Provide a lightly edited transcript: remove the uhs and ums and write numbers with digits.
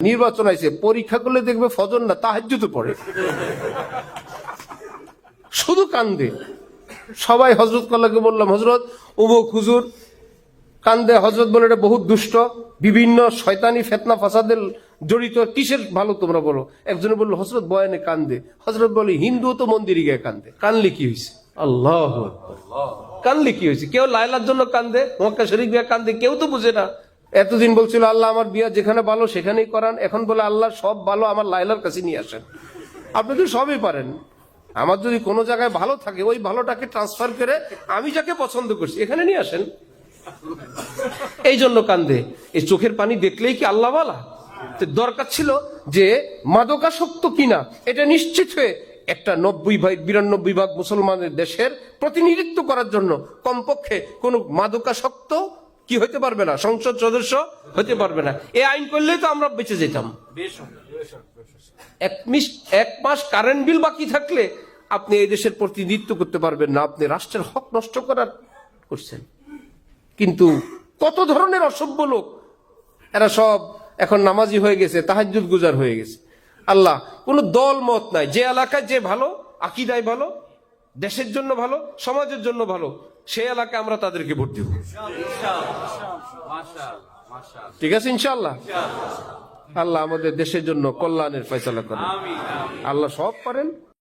নির্বাচন আইছে, পরীক্ষা করলে দেখবে ফজর না তাহাজ্জুদে পড়ে, শুধু কান্দে। সবাই হযরত কল্লাকে বললাম, হযরত অমুক হুজুর কান্দে। হযরত বলে এটা বহুত দুষ্ট, বিভিন্ন শয়তানি ফিতনা ফাসাদের জড়িত, কিসের ভালো তোমরা বলো? একজনে বললো হযরত বয়ানে কান্দে। হযরত বলে হিন্দু তো মন্দিরে গিয়ে কান্দে, কানলে কি হয়েছে? আল্লাহু আকবার, কানলে কি হয়েছে? কেউ লায়লার জন্য কান্দে, মক্কা শরীফ গিয়ে কান্দে, কেউ তো বুঝে না। এতদিন বলছিল আল্লাহ আমার বিয়া যেখানে ভালো সেখানেই করান, এখন বলে আল্লাহ সব ভালো আমার লায়লার কাছে নিয়ে আসেন। আপনি তো সবই পারেন, আমার যদি কোনো জায়গায় ভালো থাকে ওই ভালোটাকে ট্রান্সফার করে আমি যাকে পছন্দ করছি এখানে নিয়ে আসেন। এই জন্য কান্দে। এই চোখের পানি দেখলেই কি আল্লাহ বলা? দরকার ছিল যে মাদকাসক্ত কিনা এটা নিশ্চিত হয়ে একটা 92 ভাগ মুসলমানের দেশের প্রতিনিধিত্ব করার জন্য কমপক্ষে কোন মাদকাসক্ত কি হইতে পারবে না, সংসদ সদস্য হতে পারবে না। এই আইন করলেই তো আমরা বেঁচে যেতাম। এক মাস কারেন্ট বিল বাকি থাকলে আপনি এই দেশের প্রতিনিধিত্ব করতে পারবেন না, আপনি রাষ্ট্রের হক নষ্ট করার করছেন। কিন্তু কত ধরনের অসভ্য লোক, এরা সব এখন নামাজি হয়ে গেছে, তাহাজ্জুদ গুজার হয়ে গেছে। আল্লাহ কোনো দল মত নাই, যে এলাকায় যে ভালো, আকীদায় ভালো, দেশের জন্য ভালো, সমাজের জন্য ভালো, সেই এলাকায় আমরা তাদেরকে ভোট দিব। ঠিক আছে ইনশাআল্লাহ। আল্লাহ আমাদের দেশের জন্য কল্যাণের ফয়সালা করেন। আল্লাহ সব পারেন।